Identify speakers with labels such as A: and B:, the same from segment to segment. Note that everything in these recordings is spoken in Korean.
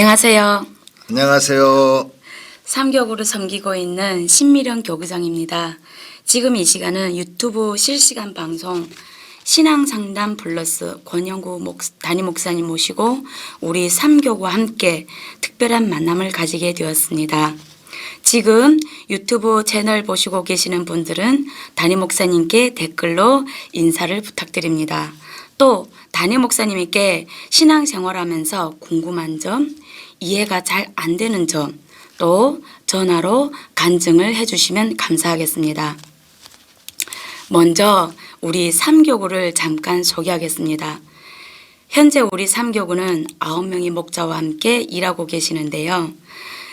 A: 안녕하세요.
B: 안녕하세요.
A: 삼교구를 섬기고 있는 신미령 교구장입니다. 지금 이 시간은 유튜브 실시간 방송 신앙상담 플러스 권영구 담임 목사님 모시고 우리 삼교구와 함께 특별한 만남을 가지게 되었습니다. 지금 유튜브 채널 보시고 계시는 분들은 담임 목사님께 댓글로 인사를 부탁드립니다. 또 담임 목사님께 신앙생활하면서 궁금한 점, 이해가 잘 안 되는 점, 또 전화로 간증을 해주시면 감사하겠습니다. 먼저 우리 삼교구를 잠깐 소개하겠습니다. 현재 우리 삼교구는 9명의 목자와 함께 일하고 계시는데요.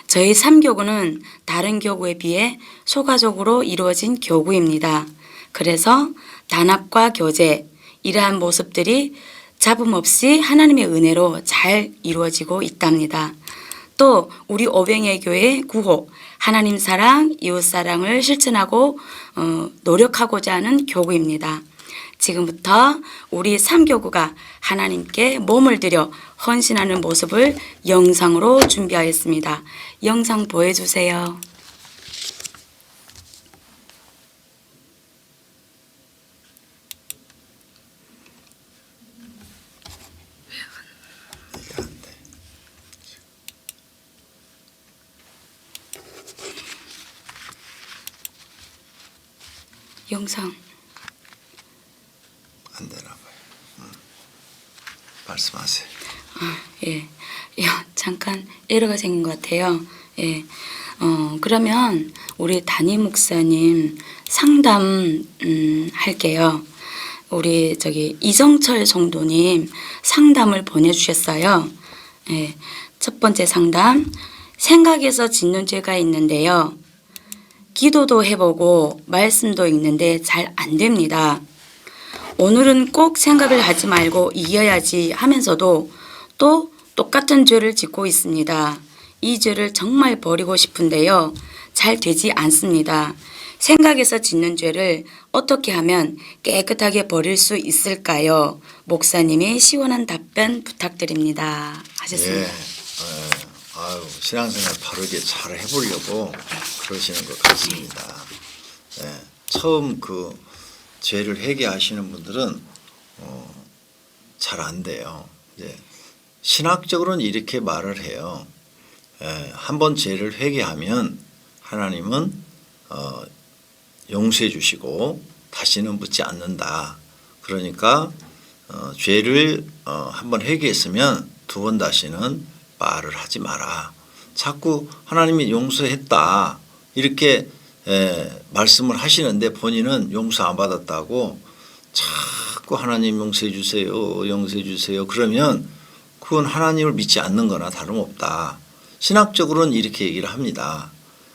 A: 저희 삼교구는 다른 교구에 비해 소가족으로 이루어진 교구입니다. 그래서 단합과 교제, 이러한 모습들이 잡음 없이 하나님의 은혜로 잘 이루어지고 있답니다. 또 우리 오병의 교회 구호, 하나님 사랑, 이웃 사랑을 실천하고 노력하고자 하는 교구입니다. 지금부터 우리 삼교구가 하나님께 몸을 들여 헌신하는 모습을 영상으로 준비하였습니다. 영상 보여주세요. 영상
B: 안 되나 봐요. 말씀하세요.
A: 예. 잠깐 에러가 생긴 것 같아요. 예. 그러면 우리 담임 목사님 상담 할게요. 우리 이정철 성도님 상담을 보내주셨어요. 예. 첫 번째 상담, 생각에서 짓는 죄가 있는데요. 기도도 해보고 말씀도 읽는데 잘 안 됩니다. 오늘은 꼭 생각을 하지 말고 이겨야지 하면서도 또 똑같은 죄를 짓고 있습니다. 이 죄를 정말 버리고 싶은데요. 잘 되지 않습니다. 생각에서 짓는 죄를 어떻게 하면 깨끗하게 버릴 수 있을까요? 목사님의 시원한 답변 부탁드립니다. 하셨습니다.
B: 신앙생활 바르게 잘 해보려고 그러시는 것 같습니다. 처음 그 죄를 회개하시는 분들은 잘 안 돼요. 신학적으로는 이렇게 말을 해요. 한번 죄를 회개하면 하나님은 용서해 주시고 다시는 묻지 않는다. 그러니까 죄를 한번 회개했으면 두 번 다시는 말을 하지 마라. 자꾸 하나님이 용서했다 이렇게 말씀을 하시는데 본인은 용서 안 받았다고 자꾸 하나님 용서해 주세요, 용서해 주세요. 그러면 그건 하나님을 믿지 않는 거나 다름없다. 신학적으로는 이렇게 얘기를 합니다.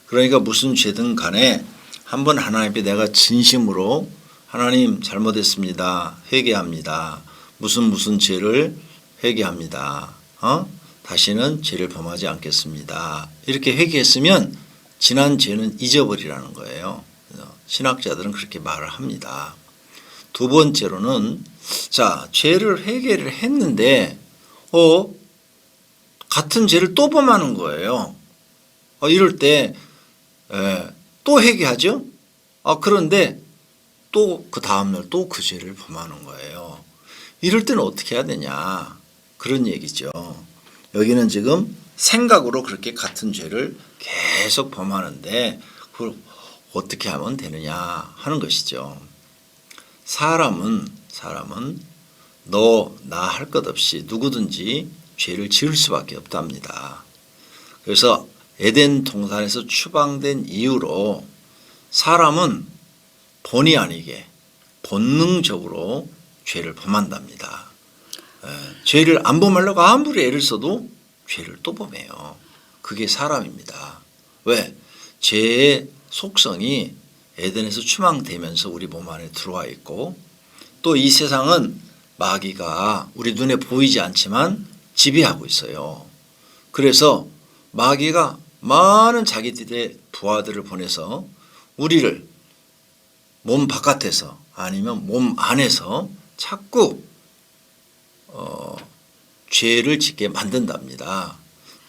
B: 그러니까 무슨 죄든 간에 한번 하나님 앞에 내가 진심으로 하나님 잘못했습니다. 회개합니다. 무슨 죄를 회개합니다. 다시는 죄를 범하지 않겠습니다. 이렇게 회개했으면 지난 죄는 잊어버리라는 거예요. 신학자들은 그렇게 말을 합니다. 두 번째로는 죄를 회개를 했는데 같은 죄를 또 범하는 거예요. 이럴 때 또 회개하죠. 그런데 또 그 다음날 또 그 죄를 범하는 거예요. 이럴 때는 어떻게 해야 되냐 그런 얘기죠. 여기는 지금 생각으로 그렇게 같은 죄를 계속 범하는데 그걸 어떻게 하면 되느냐 하는 것이죠. 사람은 너 나 할 것 없이 누구든지 죄를 지을 수밖에 없답니다. 그래서 에덴 동산에서 추방된 이후로 사람은 본의 아니게 본능적으로 죄를 범한답니다. 죄를 안 범하려고 아무리 애를 써도 죄를 또 범해요. 그게 사람입니다. 왜? 죄의 속성이 에덴에서 추방되면서 우리 몸 안에 들어와 있고 또 이 세상은 마귀가 우리 눈에 보이지 않지만 지배하고 있어요. 그래서 마귀가 많은 자기들의 부하들을 보내서 우리를 몸 바깥에서 아니면 몸 안에서 자꾸 죄를 짓게 만든답니다.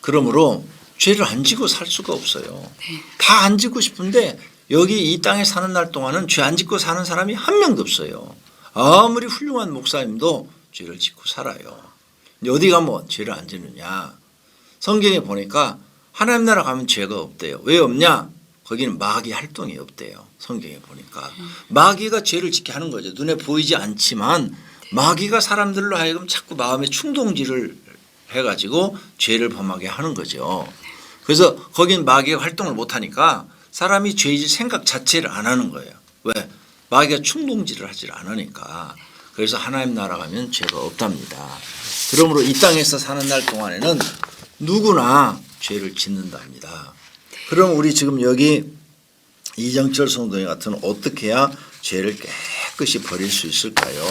B: 그러므로 죄를 안 지고 살 수가 없어요. 다 안 짓고 싶은데 여기 이 땅에 사는 날 동안은 죄 안 짓고 사는 사람이 한 명도 없어요. 아무리 훌륭한 목사님도 죄를 짓고 살아요. 어디 가면 죄를 안 짓느냐. 성경에 보니까 하나님 나라 가면 죄가 없대요. 왜 없냐? 거기는 마귀 활동이 없대요. 성경에 보니까. 마귀가 죄를 짓게 하는 거죠. 눈에 보이지 않지만 마귀가 사람들로 하여금 자꾸 마음에 충동질을 해가지고 죄를 범하게 하는 거죠. 그래서 거긴 마귀가 활동을 못하니까 사람이 죄질 생각 자체를 안 하는 거예요. 왜? 마귀가 충동질을 하질 않으니까. 그래서 하나님 나라 가면 죄가 없답니다. 그러므로 이 땅에서 사는 날 동안에는 누구나 죄를 짓는답니다. 그럼 우리 지금 여기 이정철 성도님 같은 어떻게 해야 죄를 깨끗이 버릴 수 있을까요?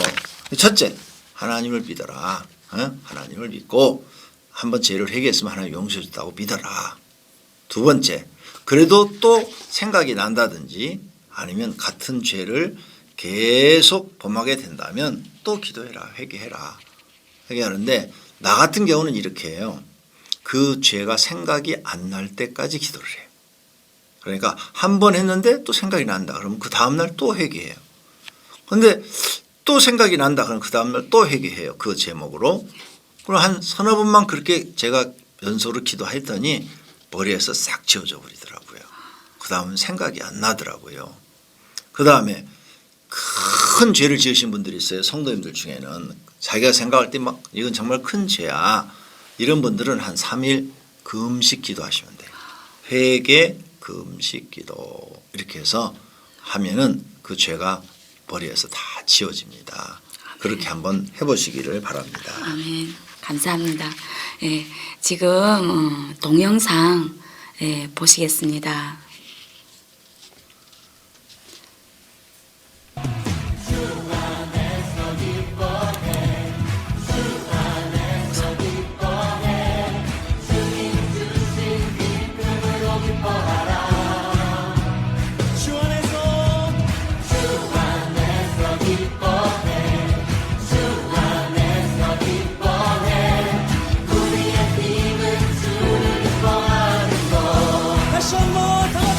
B: 첫째, 하나님을 믿어라. 하나님을 믿고 한번 죄를 회개했으면 하나님 용서해 줬다고 믿어라. 두 번째, 그래도 또 생각이 난다든지 아니면 같은 죄를 계속 범하게 된다면 또 기도해라. 회개해라. 회개하는데 나 같은 경우는 이렇게 해요. 그 죄가 생각이 안 날 때까지 기도를 해요. 그러니까 한 번 했는데 또 생각이 난다. 그러면 그 다음날 또 회개해요. 그런데 또 생각이 난다. 그러면 그 다음날 또 회개해요. 그 제목으로. 그럼 한 서너 번만 그렇게 제가 연소로 기도했더니 머리에서 싹 지워져 버리더라고요. 그 다음은 생각이 안 나더라고요. 그 다음에 큰 죄를 지으신 분들이 있어요. 성도님들 중에는. 자기가 생각할 때 막 이건 정말 큰 죄야. 이런 분들은 한 3일 금식 기도하시면 돼요. 회개, 금식 기도 이렇게 해서 하면은 그 죄가 머리에서 다 지워집니다. 그렇게 한번 해보시기를 바랍니다.
A: 아멘. 감사합니다. 예, 지금 동영상 보시겠습니다.
C: 다시 한번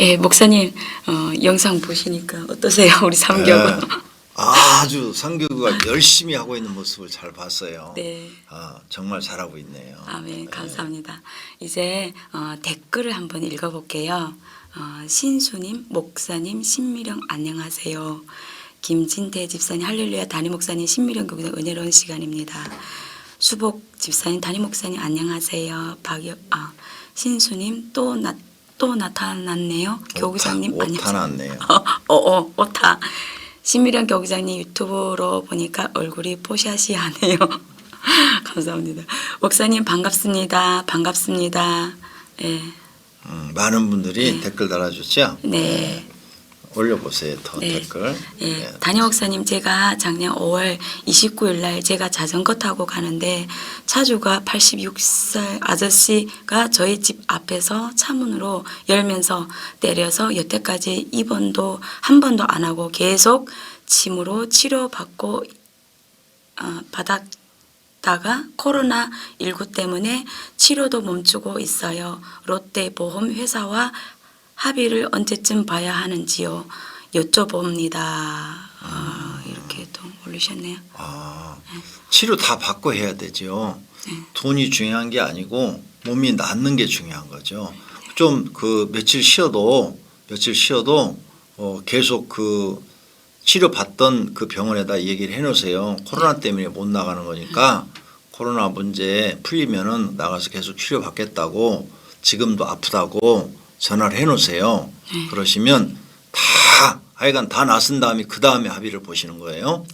A: 예, 목사님 영상 보시니까 어떠세요? 우리 삼교구.
B: 네. 아주 상교구가 열심히 하고 있는 모습을 잘 봤어요.
A: 네.
B: 정말 잘하고 있네요.
A: 아멘. 감사합니다. 이제 댓글을 한번 읽어볼게요. 신수님, 목사님, 신미령 안녕하세요. 김진태 집사님, 할렐루야 담임 목사님, 신미령 교구장 은혜로운 시간입니다. 수복 집사님, 담임 목사님 안녕하세요. 신수님 또 나타났네요. 교구장님 안녕하세요.
B: 나타났네요.
A: 오타. 신미령 교구장님 유튜브로 보니까 얼굴이 뽀샤시하네요. 감사합니다. 목사님 반갑습니다. 반갑습니다. 예.
B: 많은 분들이 댓글 달아주죠.
A: 네.
B: 올려보세요. 더
A: 네.
B: 댓글.
A: 예,
B: 네.
A: 담임 목사님 제가 작년 5월 29일 날 제가 자전거 타고 가는데 차주가 86살 아저씨가 저희 집 앞에서 차문으로 열면서 때려서 여태까지 입원도 한 번도 안 하고 계속 침으로 치료받고 받았다가 코로나19 때문에 치료도 멈추고 있어요. 롯데보험 회사와 합의를 언제쯤 봐야 하는지요? 여쭤봅니다. 이렇게 또 올리셨네요.
B: 치료 다 받고 해야 되죠. 돈이 중요한 게 아니고 몸이 낫는 게 중요한 거죠. 좀 그 며칠 쉬어도 계속 그 치료 받던 그 병원에다 얘기를 해놓으세요. 코로나 때문에 못 나가는 거니까 코로나 문제 풀리면은 나가서 계속 치료 받겠다고 지금도 아프다고 전화를 해놓으세요. 그러시면 하여간 다 나선 다음에 그 다음에 합의를 보시는 거예요.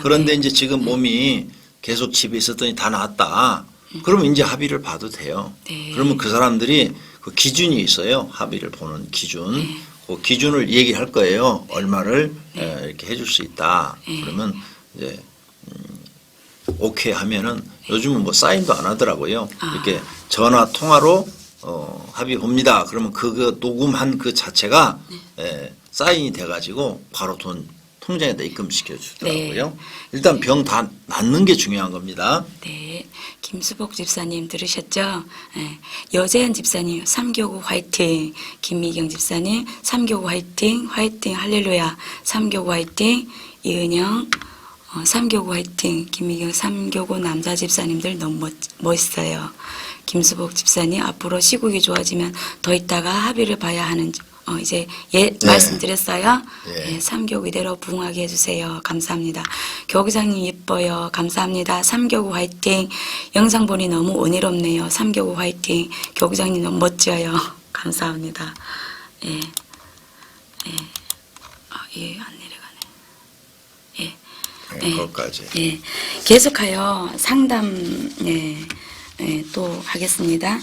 B: 그런데 이제 지금 몸이 계속 집에 있었더니 다 나았다. 그러면 이제 합의를 봐도 돼요.
A: 네.
B: 그러면 그 사람들이 그 기준이 있어요. 합의를 보는 기준. 그 기준을 얘기할 거예요. 얼마를 이렇게 해줄 수 있다. 그러면 이제 오케이 하면은 요즘은 뭐 사인도 안 하더라고요. 이렇게 전화 통화로 합의 봅니다. 그러면 그거 녹음한 그 자체가 사인이 돼가지고 바로 돈 통장에다 입금시켜 주더라고요.
A: 네.
B: 일단 병 다 낫는 게 중요한 겁니다.
A: 네, 김수복 집사님 들으셨죠? 네. 여재현 집사님 삼교구 화이팅. 김미경 집사님 삼교구 화이팅. 화이팅 할렐루야. 삼교구 화이팅. 이은영 삼교구 화이팅. 김미경 삼교구 남자 집사님들 너무 멋있어요. 김수복 집사님 앞으로 시국이 좋아지면 더 있다가 합의를 봐야 하는 이제 말씀드렸어요. 네, 3교구 이대로 부흥하게 해주세요. 감사합니다. 교구장님 예뻐요. 감사합니다. 3교구 화이팅. 영상 보니 너무 은혜롭네요. 3교구 화이팅. 교구장님 너무 멋져요. 감사합니다. 예, 안 내려가네.
B: 그것까지.
A: 예, 계속하여 상담 또 하겠습니다.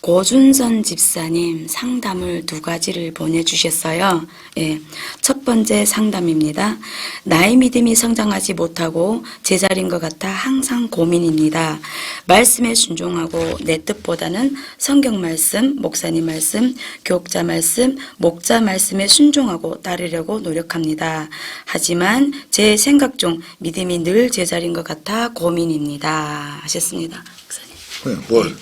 A: 고준선 집사님 상담을 2가지를 보내주셨어요. 예, 첫 번째 상담입니다. 나의 믿음이 성장하지 못하고 제자리인 것 같아 항상 고민입니다. 말씀에 순종하고 내 뜻보다는 성경 말씀, 목사님 말씀, 교육자 말씀, 목자 말씀에 순종하고 따르려고 노력합니다. 하지만 제 생각 중 믿음이 늘 제자리인 것 같아 고민입니다. 하셨습니다. 목사님.
B: 뭘?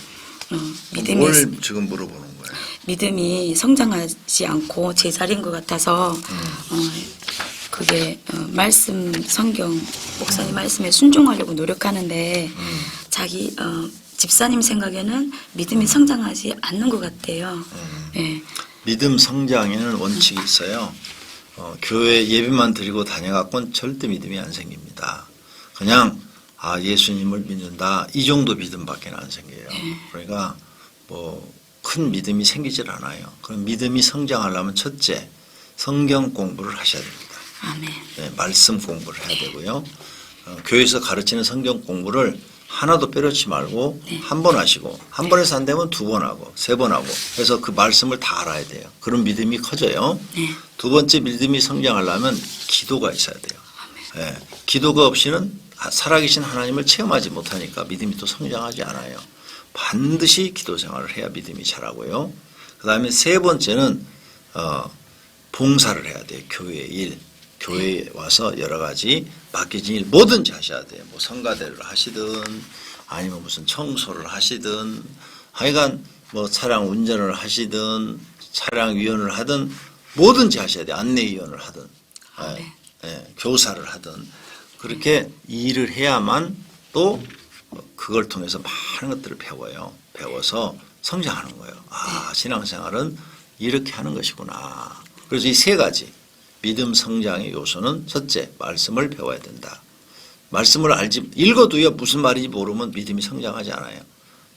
A: 믿음이
B: 지금 물어보는 거예요?
A: 믿음이 성장하지 않고 제자리인 것 같아서 그게 말씀 성경 목사님 말씀에 순종하려고 노력하는데 자기 집사님 생각에는 믿음이 성장하지 않는 것 같아요. 네.
B: 믿음 성장에는 원칙이 있어요. 교회 예배만 드리고 다녀갖고는 절대 믿음이 안 생깁니다. 그냥 예수님을 믿는다 이 정도 믿음밖에 안 생겨요. 그러니까 뭐 큰 믿음이 생기질 않아요. 그럼 믿음이 성장하려면 첫째 성경 공부를 하셔야 됩니다.
A: 아멘.
B: 네, 말씀 공부를 해야 되고요. 교회에서 가르치는 성경 공부를 하나도 빼놓지 말고 한 번 하시고 한 번에서 안 되면 2번 하고 3번 하고 해서 그 말씀을 다 알아야 돼요. 그럼 믿음이 커져요. 두 번째 믿음이 성장하려면 기도가 있어야 돼요. 네, 기도가 없이는 살아계신 하나님을 체험하지 못하니까 믿음이 또 성장하지 않아요. 반드시 기도 생활을 해야 믿음이 자라고요. 그 다음에 3번째는 봉사를 해야 돼요. 교회 일. 교회에 와서 여러 가지 맡겨진 일 뭐든지 하셔야 돼요. 뭐 성가대를 하시든 아니면 무슨 청소를 하시든 하여간 뭐 차량 운전을 하시든 차량위원을 하든 뭐든지 하셔야 돼요. 안내위원을 하든
A: 네.
B: 교사를 하든 그렇게 일을 해야만 또 그걸 통해서 많은 것들을 배워요. 배워서 성장하는 거예요. 아, 신앙생활은 이렇게 하는 것이구나. 그래서 이 세 가지 믿음 성장의 요소는 첫째, 말씀을 배워야 된다. 말씀을 읽어도요 무슨 말인지 모르면 믿음이 성장하지 않아요.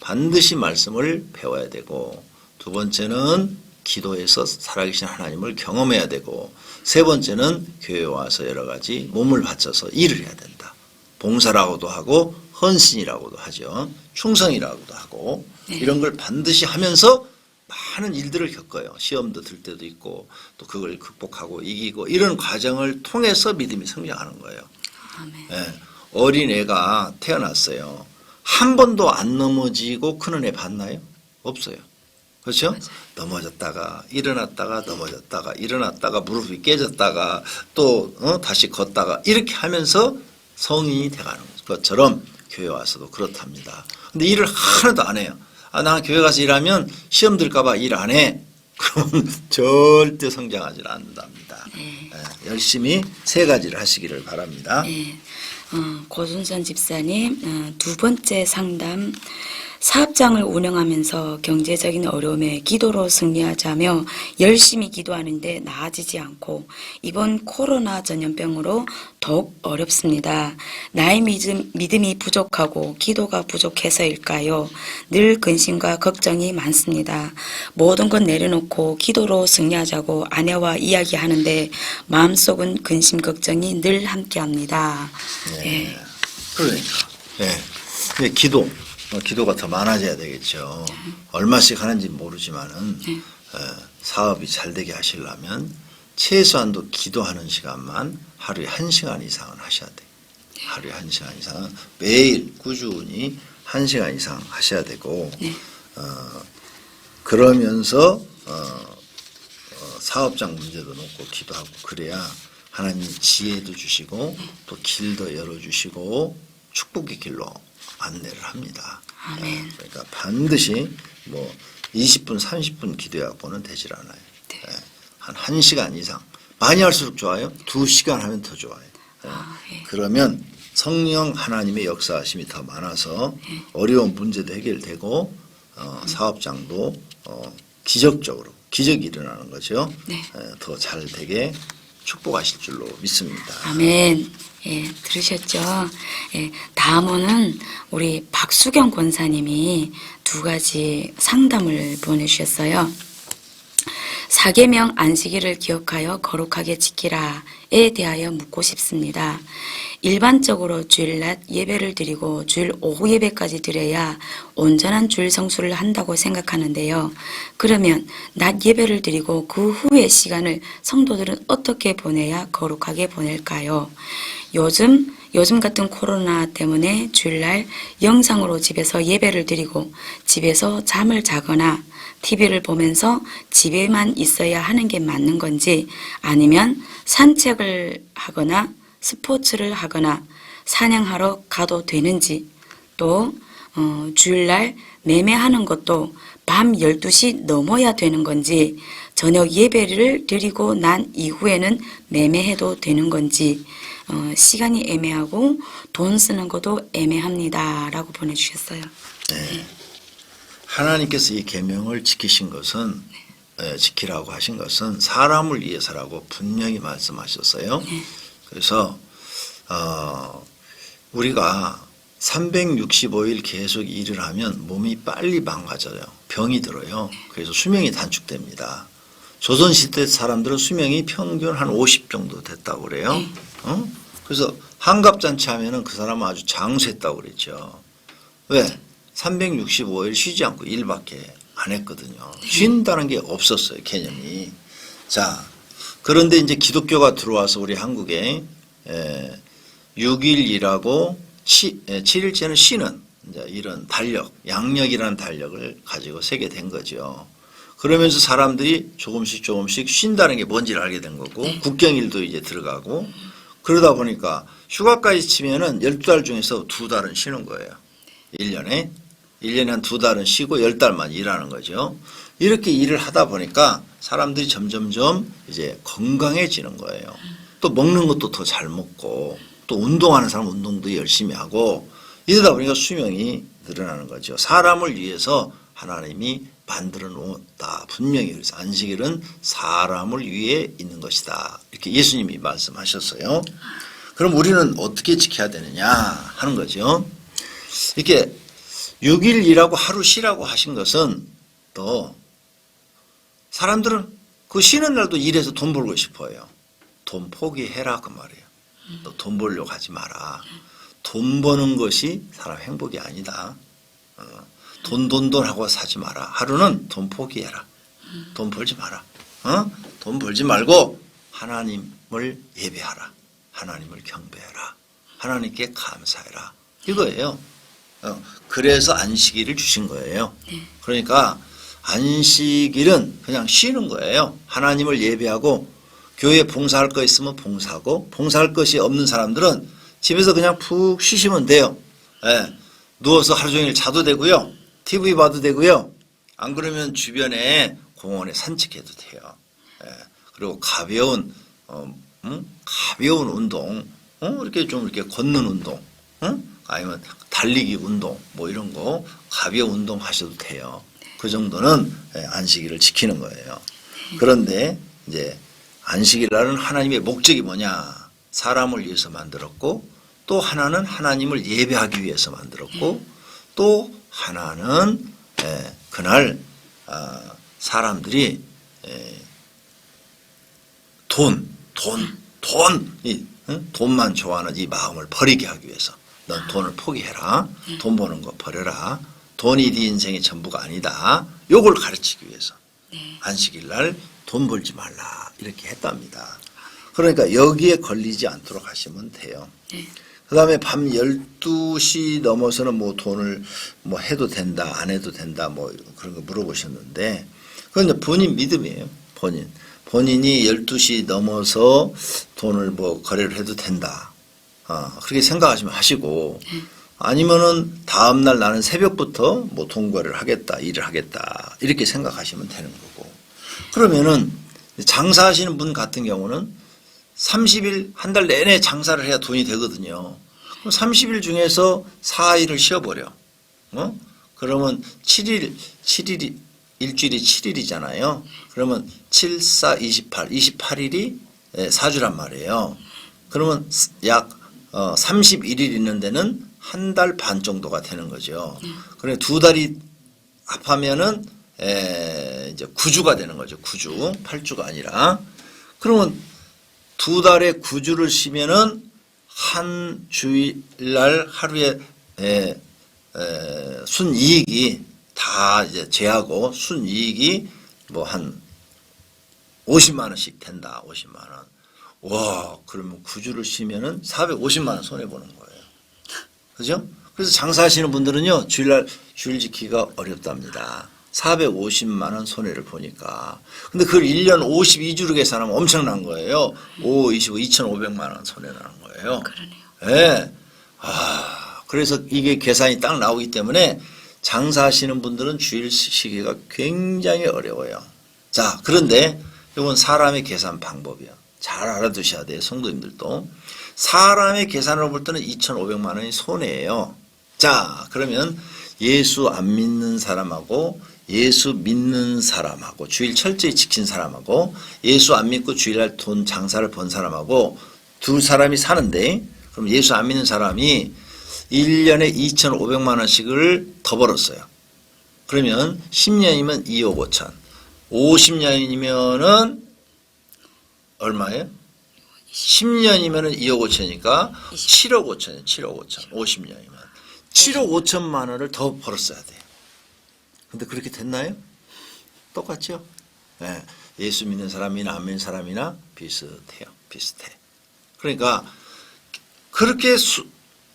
B: 반드시 말씀을 배워야 되고, 두 번째는 기도해서 살아계신 하나님을 경험해야 되고, 세 번째는 교회에 와서 여러 가지 몸을 바쳐서 일을 해야 된다. 봉사라고도 하고 헌신이라고도 하죠. 충성이라고도 하고 이런 걸 반드시 하면서 많은 일들을 겪어요. 시험도 들 때도 있고 또 그걸 극복하고 이기고 이런 과정을 통해서 믿음이 성장하는 거예요. 어린애가 태어났어요. 한 번도 안 넘어지고 크는 애 봤나요? 없어요. 그렇죠?
A: 맞아요.
B: 넘어졌다가 일어났다가 넘어졌다가 일어났다가 무릎이 깨졌다가 또 다시 걷다가 이렇게 하면서 성인이 돼가는 것처럼 교회 와서도 그렇답니다. 근데 일을 하나도 안 해요. 아, 나 교회 가서 일하면 시험 들까 봐 일 안 해. 그러면 절대 성장하지 않는답니다. 열심히 세 가지를 하시기를 바랍니다.
A: 고순선 집사님, 두 번째 상담. 사업장을 운영하면서 경제적인 어려움에 기도로 승리하자며 열심히 기도하는데 나아지지 않고 이번 코로나 전염병으로 더욱 어렵습니다. 나의 믿음이 부족하고 기도가 부족해서일까요? 늘 근심과 걱정이 많습니다. 모든 것 내려놓고 기도로 승리하자고 아내와 이야기하는데 마음속은 근심 걱정이 늘 함께합니다.
B: 네. 그러니까 기도가 더 많아져야 되겠죠. 얼마씩 하는지 모르지만은 사업이 잘 되게 하시려면 최소한도 기도하는 시간만 하루에 1시간 이상은 하셔야 돼요. 하루에 1시간 이상은 매일 꾸준히 1시간 이상 하셔야 되고 그러면서 사업장 문제도 놓고 기도하고 그래야 하나님이 지혜도 주시고 또 길도 열어주시고 축복의 길로 안내를 합니다.
A: 아멘.
B: 그러니까 반드시 20분, 30분 기도해갖고는 되질 않아요. 한 1시간 이상. 많이 할수록 좋아요. 2시간 하면 더 좋아요. 그러면 성령 하나님의 역사하심이 더 많아서 어려운 문제도 해결되고 사업장도 기적적으로 기적이 일어나는 거죠. 더 잘 되게 축복하실 줄로 믿습니다.
A: 아멘. 들으셨죠? 다음은 우리 박수경 권사님이 두 가지 상담을 보내주셨어요. 사계명 안식일을 기억하여 거룩하게 지키라에 대하여 묻고 싶습니다. 일반적으로 주일낮 예배를 드리고 주일 오후 예배까지 드려야 온전한 주일 성수를 한다고 생각하는데요. 그러면 낮 예배를 드리고 그 후의 시간을 성도들은 어떻게 보내야 거룩하게 보낼까요? 요즘 같은 코로나 때문에 주일날 영상으로 집에서 예배를 드리고 집에서 잠을 자거나 TV를 보면서 집에만 있어야 하는 게 맞는 건지, 아니면 산책을 하거나 스포츠를 하거나 사냥하러 가도 되는지, 또 주일날 매매하는 것도 밤 12시 넘어야 되는 건지, 저녁 예배를 드리고 난 이후에는 매매해도 되는 건지, 시간이 애매하고 돈 쓰는 것도 애매합니다 라고 보내주셨어요.
B: 네. 하나님께서 이 계명을 지키신 것은 지키라고 하신 것은 사람을 위해서라고 분명히 말씀하셨어요. 그래서 우리가 365일 계속 일을 하면 몸이 빨리 망가져요. 병이 들어요. 그래서 수명이 단축됩니다. 조선시대 사람들은 수명이 평균 한 50 정도 됐다고 그래요. 그래서 한갑잔치 하면은 그 사람은 아주 장수했다고 그랬죠. 왜? 365일 쉬지 않고 일밖에 안 했거든요. 쉰다는 게 없었어요, 개념이. 자, 그런데 이제 기독교가 들어와서 우리 한국에 6일 일하고 7일째는 쉬는 이제 이런 달력, 양력이라는 달력을 가지고 세게 된 거죠. 그러면서 사람들이 조금씩 쉰다는 게 뭔지를 알게 된 거고, 국경일도 이제 들어가고, 그러다 보니까 휴가까지 치면은 12달 중에서 2달은 쉬는 거예요. 1년에 한 2달은 쉬고 10달만 일하는 거죠. 이렇게 일을 하다 보니까 사람들이 점점점 이제 건강해지는 거예요. 또 먹는 것도 더 잘 먹고 또 운동하는 사람 운동도 열심히 하고 이러다 보니까 수명이 늘어나는 거죠. 사람을 위해서 하나님이 만들어 놓았다. 분명히 그래서 안식일은 사람을 위해 있는 것이다. 이렇게 예수님이 말씀하셨어요. 그럼 우리는 어떻게 지켜야 되느냐 하는 거죠. 이렇게 6일 일하고 하루 쉬라고 하신 것은 또 사람들은 그 쉬는 날도 일해서 돈 벌고 싶어요. 돈 포기해라 그 말이에요. 너 돈 벌려고 하지 마라. 돈 버는 것이 사람 행복이 아니다. 돈 하고 사지 마라. 하루는 돈 포기해라. 돈 벌지 마라. 돈 벌지 말고 하나님을 예배하라. 하나님을 경배해라. 하나님께 감사해라. 이거예요. 그래서 안식일을 주신 거예요. 그러니까 안식일은 그냥 쉬는 거예요. 하나님을 예배하고 교회에 봉사할 거 있으면 봉사하고 봉사할 것이 없는 사람들은 집에서 그냥 푹 쉬시면 돼요. 예. 누워서 하루 종일 자도 되고요. TV 봐도 되고요. 안 그러면 주변에 공원에 산책해도 돼요. 예. 그리고 가벼운 운동, 이렇게 좀 이렇게 걷는 운동, 아니면 달리기 운동, 뭐 이런 거 가벼운 운동 하셔도 돼요. 그 정도는 안식일을 지키는 거예요. 그런데 이제 안식일날은 하나님의 목적이 뭐냐? 사람을 위해서 만들었고 또 하나는 하나님을 예배하기 위해서 만들었고 또 하나는 그날 사람들이 돈만 좋아하는 이 마음을 버리게 하기 위해서 넌 돈을 포기해라. 돈 버는 거 버려라. 돈이 네 인생의 전부가 아니다. 요걸 가르치기 위해서 안식일날 돈 벌지 말라 이렇게 했답니다. 그러니까 여기에 걸리지 않도록 하시면 돼요. 그 다음에 밤 12시 넘어서는 뭐 돈을 뭐 해도 된다 안 해도 된다 뭐 그런 거 물어보셨는데 그건 이제 본인 믿음이에요. 본인이 12시 넘어서 돈을 뭐 거래를 해도 된다. 그렇게 생각하시면 하시고 아니면은 다음날 나는 새벽부터 뭐 돈 거래를 하겠다 일을 하겠다 이렇게 생각하시면 되는 거고 그러면은 장사하시는 분 같은 경우는 30일 한 달 내내 장사를 해야 돈이 되거든요. 그럼 30일 중에서 4일을 쉬어버려. 그러면 7일이 일주일이 7일이잖아요. 그러면 7, 4, 28, 28일이 4주란 말이에요. 그러면 약 31일 있는 데는 한 달 반 정도가 되는 거죠. 그래 두 달이 합하면은 이제 9주가 되는 거죠. 9주, 8주가 아니라. 그러면 두 달에 9주를 쉬면은 한 주일날 하루에 순이익이 다 이제 제하고 순이익이 뭐 한 50만 원씩 된다. 50만 원. 와, 그러면 9주를 쉬면은 450만 원 손해 보는 거예요. 그죠? 그래서 장사하시는 분들은요, 주일 지키기가 어렵답니다. 450만 원 손해를 보니까. 근데 그걸 1년 52주로 계산하면 엄청난 거예요. 5, 25, 2,500만 원 손해 나는 거예요.
A: 그러네요.
B: 네. 그래서 이게 계산이 딱 나오기 때문에 장사하시는 분들은 주일 쉬기가 굉장히 어려워요. 자, 그런데 이건 사람의 계산 방법이야. 잘 알아두셔야 돼요. 성도님들도. 사람의 계산으로 볼 때는 2,500만 원이 손해예요. 자, 그러면 예수 안 믿는 사람하고 예수 믿는 사람하고 주일 철저히 지킨 사람하고 예수 안 믿고 주일날 돈 장사를 번 사람하고 두 사람이 사는데 그럼 예수 안 믿는 사람이 1년에 2,500만 원씩을 더 벌었어요. 그러면 10년이면 2억 5천. 50년이면은 얼마예요? 10년이면은 2억 5천이니까 7억 5천이에요. 7억 5천. 50년이면. 7억 5천만 원을 더 벌었어야 돼요. 근데 그렇게 됐나요? 똑같죠? 네. 예수 믿는 사람이나 안 믿는 사람이나 비슷해요. 비슷해. 그러니까 그렇게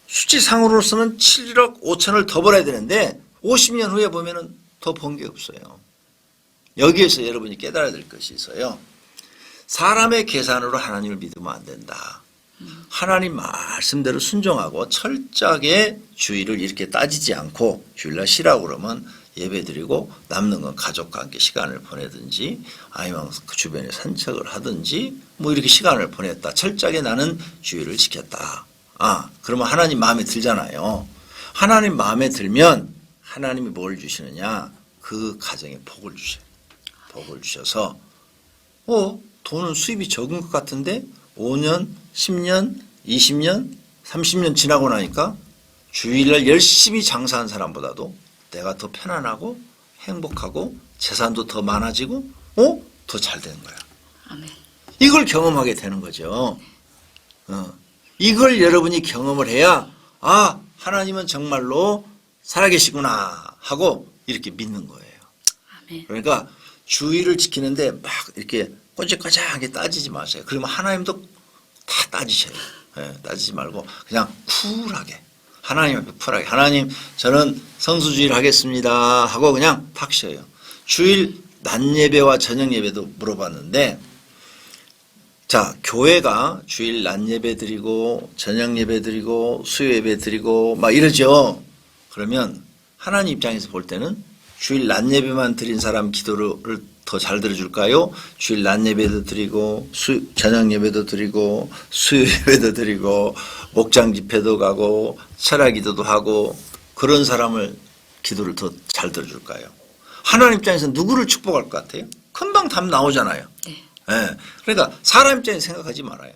B: 수치상으로서는 7억 5천을 더 벌어야 되는데 50년 후에 보면은 더 번 게 없어요. 여기에서 여러분이 깨달아야 될 것이 있어요. 사람의 계산으로 하나님을 믿으면 안 된다. 하나님 말씀대로 순종하고 철저하게 주일을 이렇게 따지지 않고 주일날 쉬라고 그러면 예배드리고 남는 건 가족과 함께 시간을 보내든지 아니면 그 주변에 산책을 하든지 뭐 이렇게 시간을 보냈다. 철저하게 나는 주의를 지켰다. 그러면 하나님 마음에 들잖아요. 하나님 마음에 들면 하나님이 뭘 주시느냐? 그 가정에 복을 주셔요. 복을 주셔서 돈은 수입이 적은 것 같은데 5년, 10년, 20년, 30년 지나고 나니까 주일날 열심히 장사한 사람보다도 내가 더 편안하고 행복하고 재산도 더 많아지고 더 잘 되는 거야.
A: 아멘.
B: 이걸 경험하게 되는 거죠. 이걸 여러분이 경험을 해야 하나님은 정말로 살아계시구나 하고 이렇게 믿는 거예요.
A: 아멘.
B: 그러니까 주의를 지키는데 막 이렇게 꼬질꼬질하게 따지지 마세요. 그러면 하나님도 다 따지셔요. 따지지 말고 그냥 쿨하게 하나님 앞에 쿨하게 하나님 저는 성수주의를 하겠습니다 하고 그냥 탁 쉬어요. 주일 낮 예배와 저녁 예배도 물어봤는데 자 교회가 주일 낮 예배 드리고 저녁 예배 드리고 수요 예배 드리고 막 이러죠. 그러면 하나님 입장에서 볼 때는 주일 낮 예배만 드린 사람 기도를 더 잘 들어줄까요? 주일 낮 예배도 드리고 저녁 예배도 드리고 수요 예배도 드리고 목장 집회도 가고 철야 기도도 하고 그런 사람을 기도를 더 잘 들어줄까요? 하나님 입장에서 누구를 축복할 것 같아요? 금방 답 나오잖아요.
A: 네.
B: 그러니까 사람 입장에서 생각하지 말아요.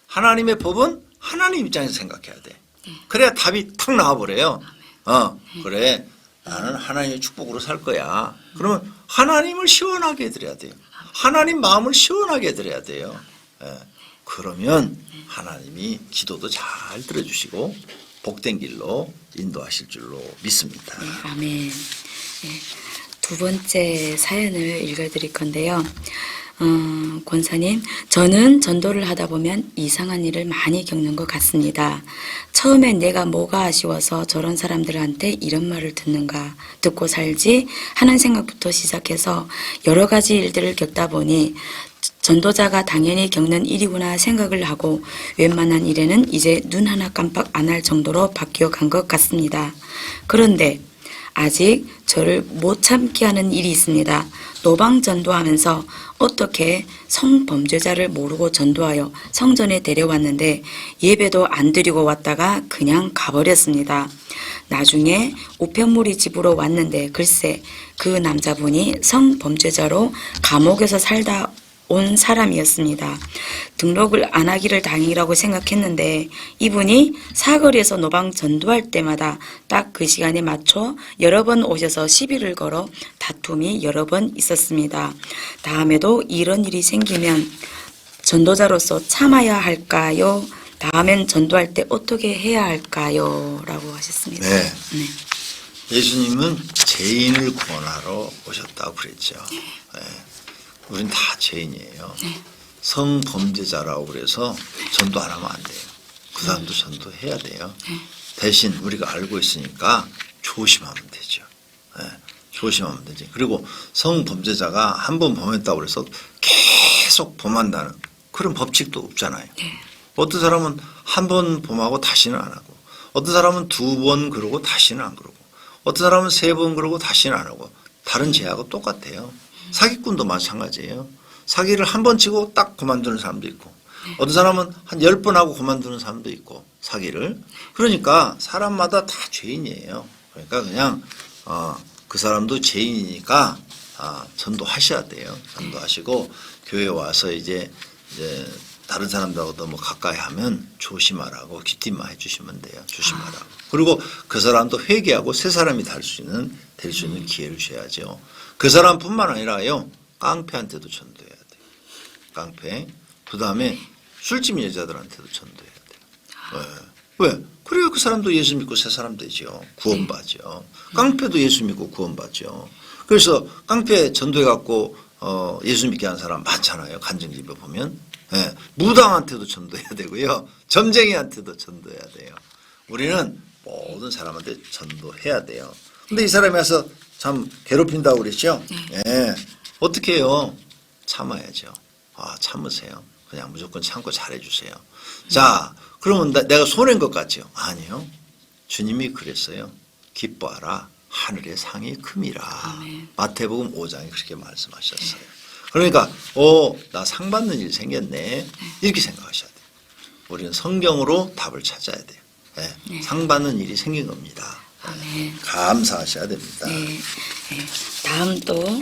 B: 하나님의 법은 하나님 입장에서 생각해야 돼. 그래야 답이 탁 나와버려요. 그래 나는 하나님의 축복으로 살 거야. 그러면 하나님을 시원하게 해드려야 돼요. 하나님 마음을 시원하게 해드려야 돼요. 그러면 하나님이 기도도 잘 들어주시고 복된 길로 인도하실 줄로 믿습니다.
A: 네, 아멘. 네, 두 번째 사연을 읽어드릴 건데요. 권사님, 저는 전도를 하다 보면 이상한 일을 많이 겪는 것 같습니다. 처음엔 내가 뭐가 아쉬워서 저런 사람들한테 이런 말을 듣고 살지 하는 생각부터 시작해서 여러 가지 일들을 겪다 보니 전도자가 당연히 겪는 일이구나 생각을 하고 웬만한 일에는 이제 눈 하나 깜빡 안 할 정도로 바뀌어 간 것 같습니다. 그런데 아직 저를 못 참게 하는 일이 있습니다. 노방 전도하면서 어떻게 성범죄자를 모르고 전도하여 성전에 데려왔는데 예배도 안 드리고 왔다가 그냥 가버렸습니다. 나중에 우편물이 집으로 왔는데 글쎄 그 남자분이 성범죄자로 감옥에서 살다 온 사람이었습니다. 등록을 안 하기를 다행이라고 생각했는데 이분이 사거리에서 노방 전도할 때마다 딱 그 시간에 맞춰 여러 번 오셔서 시비를 걸어 다툼이 여러 번 있었습니다. 다음에도 이런 일이 생기면 전도자로서 참아야 할까요? 다음엔 전도할 때 어떻게 해야 할까요? 라고 하셨습니다.
B: 네. 예수님은 죄인을 구원하러 오셨다고 그랬죠. 우린 다 죄인이에요. 성범죄자라고 그래서 전도 안 하면 안 돼요. 그 사람도 전도해야 돼요. 대신 우리가 알고 있으니까 조심하면 되죠. 조심하면 되지. 그리고 성범죄자가 한 번 범했다고 그래서 계속 범한다는 그런 법칙도 없잖아요. 어떤 사람은 한 번 범하고 다시는 안 하고 어떤 사람은 두 번 그러고 다시는 안 그러고 어떤 사람은 세 번 그러고 다시는 안 하고 다른 죄하고 똑같아요. 사기꾼도 마찬가지예요. 사기를 한 번 치고 딱 그만두는 사람도 있고 어떤 사람은 한 10번 하고 그만두는 사람도 있고 사기를. 그러니까 사람마다 다 죄인이에요. 그러니까 그냥 그 사람도 죄인이니까 전도하셔야 돼요. 전도하시고 교회 와서 이제 다른 사람들하고 너무 가까이 하면 조심하라고 귀띔만 해주시면 돼요. 조심하라고. 그리고 그 사람도 회개하고 새 사람이 될 수 있는 기회를 줘야죠. 그 사람뿐만 아니라요. 깡패한테도 전도해야 돼요. 깡패. 그 다음에 술집 여자들한테도 전도해야 돼요. 왜? 그래야 그 사람도 예수 믿고 새 사람 되죠. 구원받죠. 깡패도 예수 믿고 구원받죠. 그래서 깡패 전도해갖고 예수 믿게 한 사람 많잖아요. 간증집에 보면. 무당한테도 전도해야 되고요. 점쟁이한테도 전도해야 돼요. 우리는 모든 사람한테 전도해야 돼요. 근데 이 사람이 와서 참 괴롭힌다고 그랬죠? 어떻게 해요? 참아야죠. 참으세요. 그냥 무조건 참고 잘해주세요. 자, 그러면 내가 손해인 것 같죠? 아니요. 주님이 그랬어요. 기뻐하라. 하늘의 상이 큼이라.
A: 아멘.
B: 마태복음 5장에 그렇게 말씀하셨어요. 그러니까 나 상 받는 일이 생겼네. 이렇게 생각하셔야 돼요. 우리는 성경으로 답을 찾아야 돼요. 네.
A: 네.
B: 상 받는 일이 생긴 겁니다.
A: 아멘.
B: 감사하셔야 됩니다.
A: 네. 네. 다음 또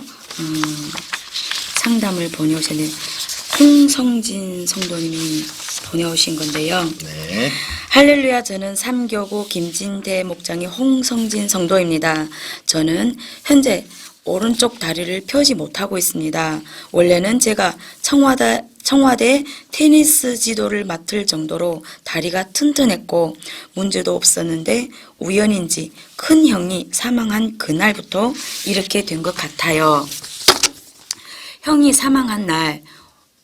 A: 상담을 보내오신 홍성진 성도님이 보내오신 건데요.
B: 네.
A: 할렐루야, 저는 삼교구 김진대 목장의 홍성진 성도입니다. 저는 현재 오른쪽 다리를 펴지 못하고 있습니다. 원래는 제가 청와대 테니스 지도를 맡을 정도로 다리가 튼튼했고 문제도 없었는데 우연인지 큰 형이 사망한 그날부터 이렇게 된 것 같아요. 형이 사망한 날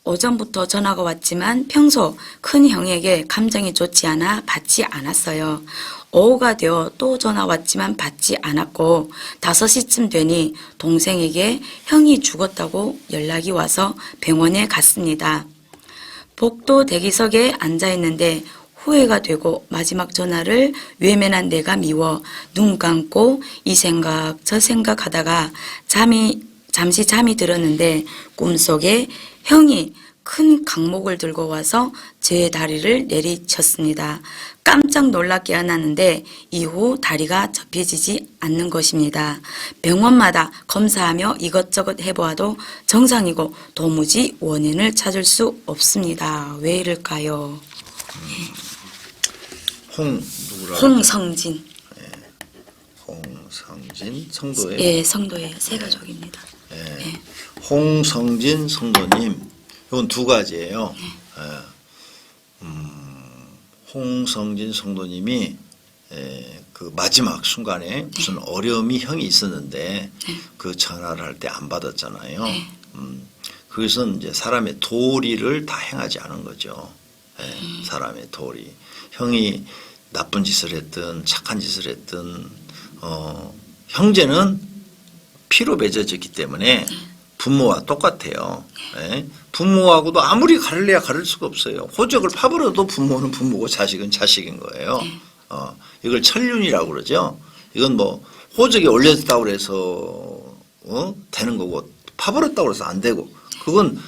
A: 오전부터 전화가 왔지만 평소 큰 형에게 감정이 좋지 않아 받지 않았어요. 오후가 되어 또 전화 왔지만 받지 않았고 5시쯤 되니 동생에게 형이 죽었다고 연락이 와서 병원에 갔습니다. 복도 대기석에 앉아있는데 후회가 되고 마지막 전화를 외면한 내가 미워 눈 감고 이 생각 저 생각하다가 잠시 잠이 들었는데 꿈속에 형이 큰 강목을 들고 와서 제 다리를 내리쳤습니다. 깜짝 놀라 깨어났는데 이후 다리가 접혀지지 않는 것입니다. 병원마다 검사하며 이것저것 해보아도 정상이고 도무지 원인을 찾을 수 없습니다. 왜 이럴까요? 홍성진.
B: 홍성진 성도예요.
A: 예, 성도예요. 세 가족입니다.
B: 네. 홍성진 성도님, 이건 두 가지예요. 홍성진 성도님이 그 마지막 순간에 무슨 어려움이 형이 있었는데 그 전화를 할 때 안 받았잖아요. 그것은 이제 사람의 도리를 다 행하지 않은 거죠. 사람의 도리. 형이 나쁜 짓을 했든 착한 짓을 했든 형제는 피로 맺어졌기 때문에 부모와 똑같아요. 부모하고도 아무리 가르려야 가를 수가 없어요. 호적을 파버려도 부모는 부모고 자식은 자식인 거예요. 이걸 천륜이라고 그러죠. 이건 뭐 호적에 올려졌다고 해서 되는 거고 파버렸다고 해서 안 되고 그건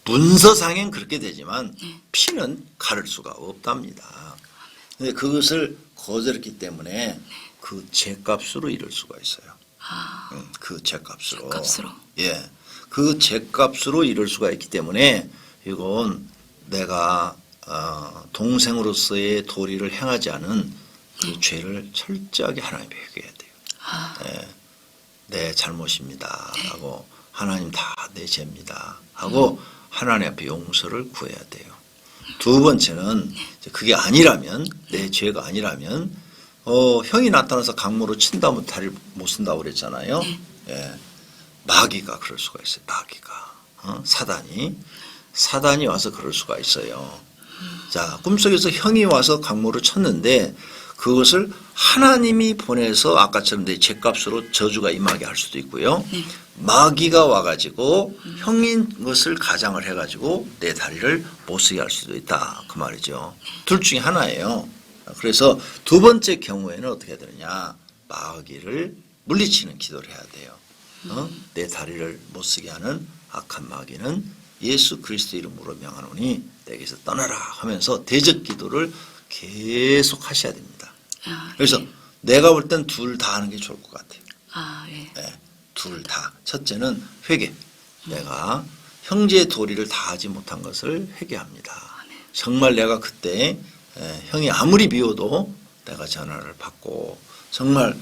B: 문서상엔 그렇게 되지만 피는 가를 수가 없답니다. 근데 그것을 거절했기 때문에 그 죄값으로 이룰 수가 있어요. 그 죄값으로. 예. 그 죄값으로 이룰 수가 있기 때문에 이건 내가 동생으로서의 도리를 행하지 않은 그 죄를 철저하게 하나님께 회개해야 돼요. 예. 내 잘못입니다 하고 하나님 다 내 죄입니다 하고 하나님 앞에 용서를 구해야 돼요. 두 번째는 그게 아니라면 내 죄가 아니라면 형이 나타나서 강모로 친다면 다리를 못 쓴다고 그랬잖아요. 예. 마귀가 그럴 수가 있어요. 마귀가. 사단이 와서 그럴 수가 있어요. 자, 꿈속에서 형이 와서 강모를 쳤는데 그것을 하나님이 보내서 아까처럼 내 죄값으로 저주가 임하게 할 수도 있고요. 마귀가 와가지고 형인 것을 가장을 해가지고 내 다리를 못 쓰게 할 수도 있다. 그 말이죠. 둘 중에 하나예요. 그래서 두 번째 경우에는 어떻게 해야 되느냐. 마귀를 물리치는 기도를 해야 돼요. 내 다리를 못 쓰게 하는 악한 마귀는 예수 그리스도 이름으로 명하노니 내게서 떠나라 하면서 대적 기도를 계속 하셔야 됩니다. 그래서 내가 볼 땐 둘 다 하는 게 좋을 것 같아요. 네, 둘 다. 첫째는 회개. 내가 형제의 도리를 다하지 못한 것을 회개합니다. 정말 내가 그때 형이 아무리 미워도 내가 전화를 받고 정말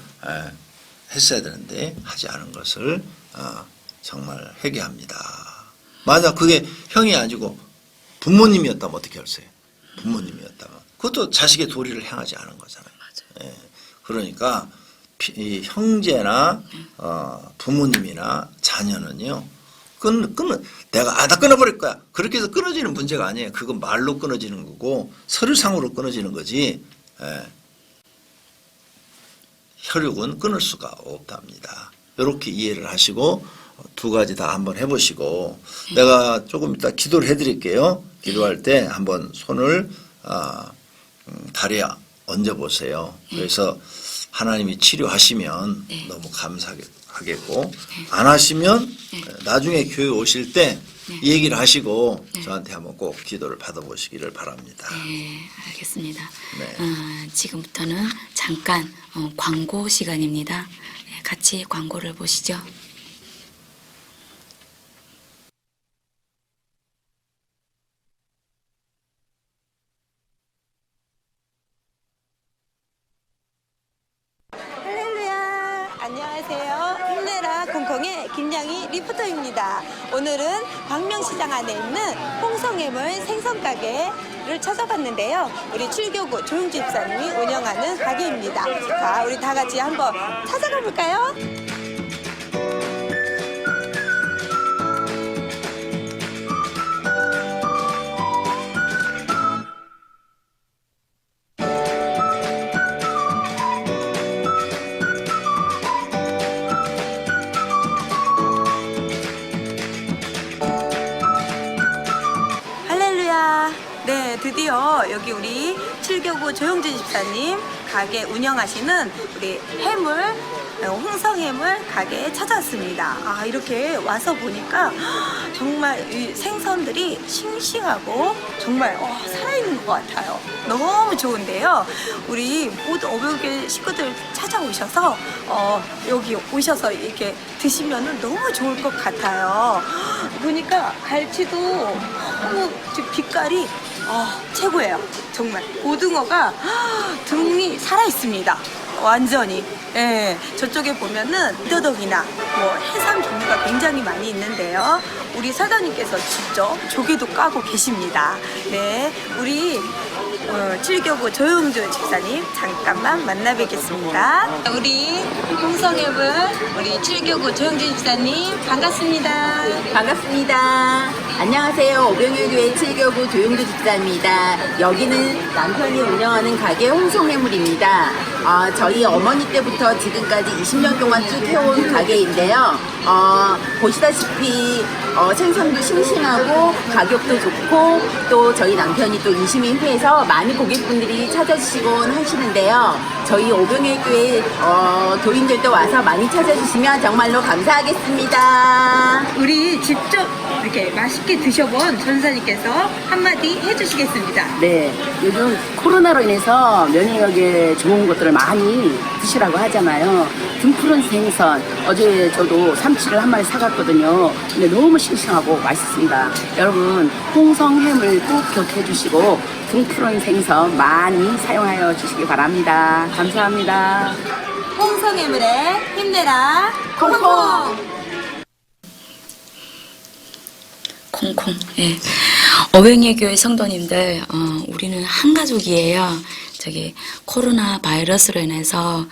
B: 했어야 되는데 하지 않은 것을 정말 회개합니다. 만약 그게 형이 아니고 부모님이었다면 어떻게 할까요? 부모님이었다면 그것도 자식의 도리를 행하지 않은 거잖아요. 예. 그러니까 이 형제나 부모님이나 자녀는요. 내가 나 끊어버릴 거야. 그렇게 해서 끊어지는 문제가 아니에요. 그건 말로 끊어지는 거고 서류상으로 끊어지는 거지. 예. 혈육은 끊을 수가 없답니다. 이렇게 이해를 하시고 두 가지 다 한번 해보시고 내가 조금 이따 기도를 해드릴게요. 기도할 때 한번 손을 다리에 얹어보세요. 그래서 하나님이 치료하시면
A: 네.
B: 너무 감사하겠고 안 하시면
A: 네.
B: 나중에 교회 오실 때
A: 네.
B: 얘기를 하시고
A: 네.
B: 저한테 한번 꼭 기도를 받아보시기를 바랍니다.
A: 네, 알겠습니다.
B: 네.
A: 지금부터는 잠깐 광고 시간입니다. 네, 같이 광고를 보시죠.
C: 할렐루야! 안녕하세요. 힘내라 콩콩의 김양희 리포터입니다. 오늘은 광명시장 안에 있는 홍성해물 생선가게를 찾아봤는데요. 우리 출교구 조용주 집사님이 운영하는 가게입니다. 자, 우리 다 같이 한번 찾아가 볼까요? 할렐루야. 네, 드디어 여기 우리 칠교구 조용주 집사님 가게 운영하시는 우리 해물, 홍성해물 가게에 찾아왔습니다. 아, 이렇게 와서 보니까 정말 이 생선들이 싱싱하고 정말 살아있는 것 같아요. 너무 좋은데요. 우리 모든 500개 식구들 찾아오셔서 여기 오셔서 이렇게 드시면 너무 좋을 것 같아요. 보니까 갈치도 너무 빛깔이 최고예요. 정말 고등어가 등이 살아 있습니다. 완전히. 예, 저쪽에 보면은 더덕이나 뭐 해삼 종류가 굉장히 많이 있는데요. 우리 사장님께서 직접 조개도 까고 계십니다. 네, 우리 칠교구 조용주 집사님 잠깐만 만나 뵙겠습니다. 우리 홍성해물 우리 칠교구 조용주 집사님 반갑습니다.
D: 반갑습니다. 안녕하세요. 오병일교회 7교구 조용주 집사입니다. 여기는 남편이 운영하는 가게 홍성해물입니다. 저희 어머니 때부터 지금까지 20년 동안 쭉 해온 가게인데요. 보시다시피 생선도 싱싱하고 가격도 좋고 또 저희 남편이 또 인심이 회해서 많은 고객분들이 찾아주시곤 하시는데요. 저희 오병일교회 교인들도 와서 많이 찾아주시면 정말로 감사하겠습니다.
C: 우리 직접 이렇게 맛있게 드셔본 전사님께서 한마디 해주시겠습니다.
E: 네, 요즘 코로나로 인해서 면역력에 좋은 것들을 많이 드시라고 하잖아요. 등푸른 생선, 어제 저도 삼치를 한 마리 사갔거든요. 근데 너무 싱싱하고 맛있습니다. 여러분, 홍성해물 꼭 기억해 주시고 등푸른 생선 많이 사용하여 주시기 바랍니다. 감사합니다.
C: 홍성해물에 힘내라 콩콩.
A: 콩콩. 예. 어웨니의 교회 성도님들, 우리는 한 가족이에요. 코로나 바이러스로 인해서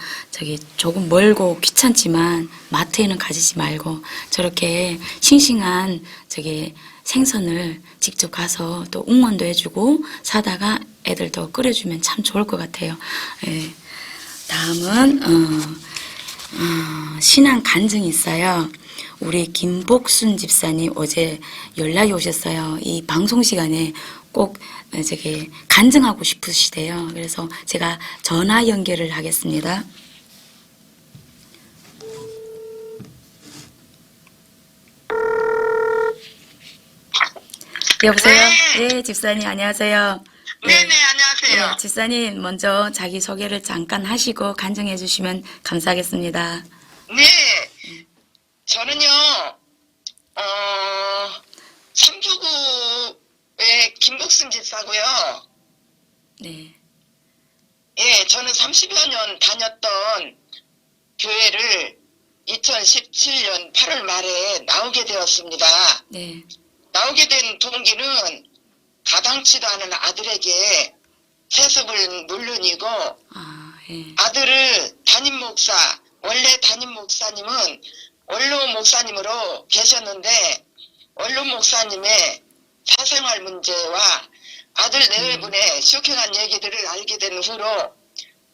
A: 조금 멀고 귀찮지만 마트에는 가지지 말고 저렇게 싱싱한 생선을 직접 가서 또 응원도 해주고 사다가 애들도 끓여주면 참 좋을 것 같아요. 예. 다음은 신앙 간증이 있어요. 우리 김복순 집사님 어제 연락이 오셨어요. 이 방송 시간에 꼭 간증하고 싶으시대요. 그래서 제가 전화 연결을 하겠습니다. 여보세요? 네, 집사님 안녕하세요.
F: 네네, 안녕하세요.
A: 네, 집사님 먼저 자기 소개를 잠깐 하시고 간증해 주시면 감사하겠습니다.
F: 네, 저는요, 삼교구의 김복순 집사고요.
A: 네,
F: 예, 저는 30여 년 다녔던 교회를 2017년 8월 말에 나오게 되었습니다.
A: 네,
F: 나오게 된 동기는 가당치도 않은 아들에게 세습을 물론이고,
A: 예,
F: 아들을 원래 담임 목사님은 원로 목사님으로 계셨는데, 원로 목사님의 사생활 문제와 아들 내외분의 쇼킹한 얘기들을 알게 된 후로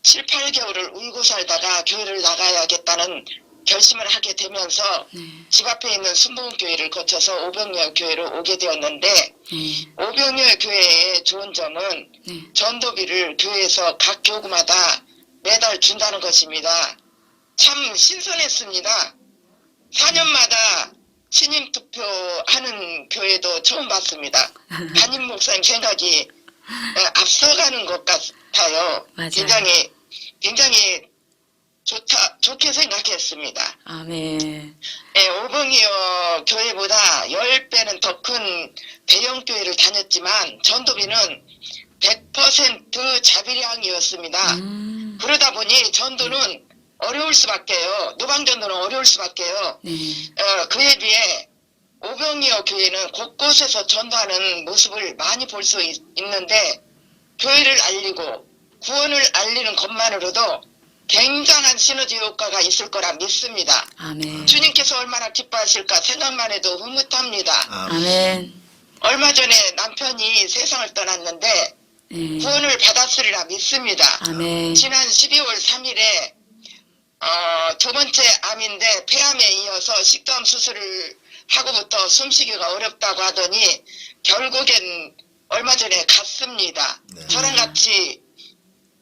F: 7, 8개월을 울고 살다가 교회를 나가야겠다는 결심을 하게 되면서 집 앞에 있는 순복음교회를 거쳐서 오병열 교회로 오게 되었는데, 오병열 교회의 좋은 점은 전도비를 교회에서 각 교구마다 매달 준다는 것입니다. 참 신선했습니다. 4년마다 신임 투표하는 교회도 처음 봤습니다. 담임 목사님 생각이 앞서가는 것 같아요.
A: 맞아요.
F: 굉장히 좋게 생각했습니다.
A: 아멘.
F: 예, 오봉이어 교회보다 10배는 더 큰 대형 교회를 다녔지만 전도비는 100% 자비량이었습니다. 그러다 보니 전도는 어려울 수밖에요. 노방전도는 어려울 수밖에요.
A: 네.
F: 그에 비해 오병이어 교회는 곳곳에서 전도하는 모습을 많이 볼 수 있는데 교회를 알리고 구원을 알리는 것만으로도 굉장한 시너지 효과가 있을 거라 믿습니다.
A: 아멘.
F: 주님께서 얼마나 기뻐하실까 생각만 해도 흐뭇합니다.
A: 아멘.
F: 얼마 전에 남편이 세상을 떠났는데
A: 네.
F: 구원을 받았으리라 믿습니다.
A: 아멘.
F: 지난 12월 3일에 두 번째 암인데 폐암에 이어서 식도암 수술을 하고부터 숨쉬기가 어렵다고 하더니 결국엔 얼마 전에 갔습니다.
B: 네.
F: 저랑 같이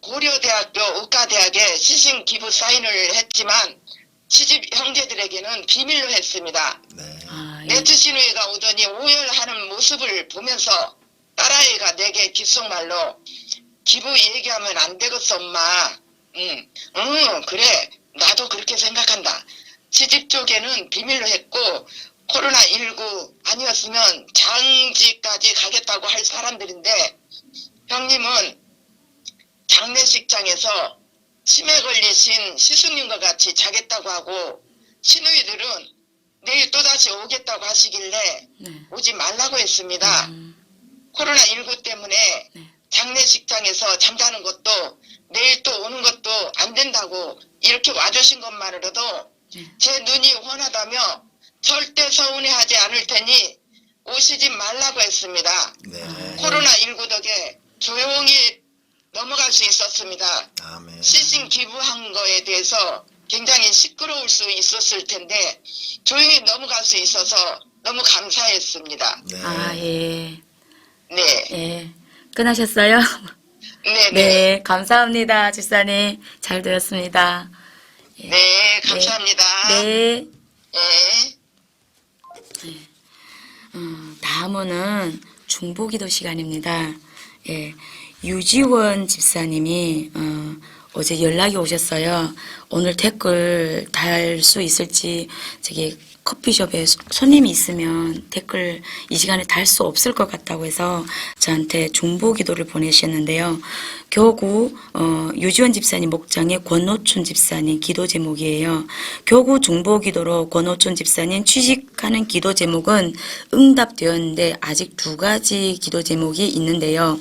F: 고려대학교 의과대학에 시신 기부 사인을 했지만 시집 형제들에게는 비밀로 했습니다.
B: 네.
A: 아, 예.
F: 네트 신우이가 오더니 오열하는 모습을 보면서 딸아이가 내게 귓속말로 기부 얘기하면 안 되겠어 엄마. 그래 나도 그렇게 생각한다. 시집 쪽에는 비밀로 했고 코로나19 아니었으면 장지까지 가겠다고 할 사람들인데 형님은 장례식장에서 치매 걸리신 시숙님과 같이 자겠다고 하고 시누이들은 내일 또다시 오겠다고 하시길래
A: 네.
F: 오지 말라고 했습니다. 코로나19 때문에
A: 네.
F: 장례식장에서 잠자는 것도 내일 또 오는 것도 안 된다고 이렇게 와주신 것만으로도
A: 네.
F: 제 눈이 훤하다며 절대 서운해하지 않을 테니 오시지 말라고 했습니다.
B: 네.
F: 코로나19 덕에 조용히 넘어갈 수 있었습니다.
B: 아멘.
F: 시신 기부한 거에 대해서 굉장히 시끄러울 수 있었을 텐데 조용히 넘어갈 수 있어서 너무 감사했습니다.
B: 네.
A: 아, 예.
F: 네.
A: 예. 끝나셨어요?
F: 네.
A: 네. 감사합니다. 집사님. 잘 들었습니다.
F: 네, 감사합니다.
A: 네.
F: 네.
A: 다음은 중보기도 시간입니다. 예. 유지원 집사님이 어제 연락이 오셨어요. 오늘 댓글 달 수 있을지 저기 커피숍에 손님이 있으면 댓글 이 시간에 달 수 없을 것 같다고 해서 저한테 중보기도를 보내셨는데요. 교구 유지원 집사님 목장의 권노춘 집사님 기도 제목이에요. 교구 중보기도로 권노춘 집사님 취직하는 기도 제목은 응답되었는데 아직 2가지 기도 제목이 있는데요.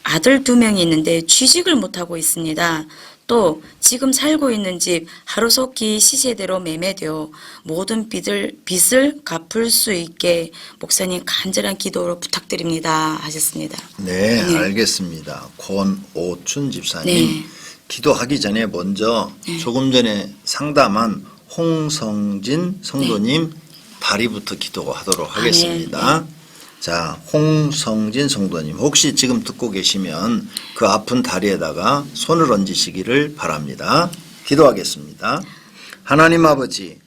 A: 아들 2명이 있는데 취직을 못하고 있습니다. 또 지금 살고 있는 집 하루속히 시세대로 매매되어 모든 빚을 갚을 수 있게 목사님 간절한 기도로 부탁드립니다 하셨습니다.
B: 네,
A: 네.
B: 알겠습니다. 권오춘 집사님.
A: 네.
B: 기도하기 전에 먼저 조금 전에 상담한 홍성진 성도님 다리부터 기도하도록 하겠습니다. 자, 홍성진 성도님 혹시 지금 듣고 계시면 그 아픈 다리에다가 손을 얹으시기를 바랍니다. 기도하겠습니다. 하나님 아버지,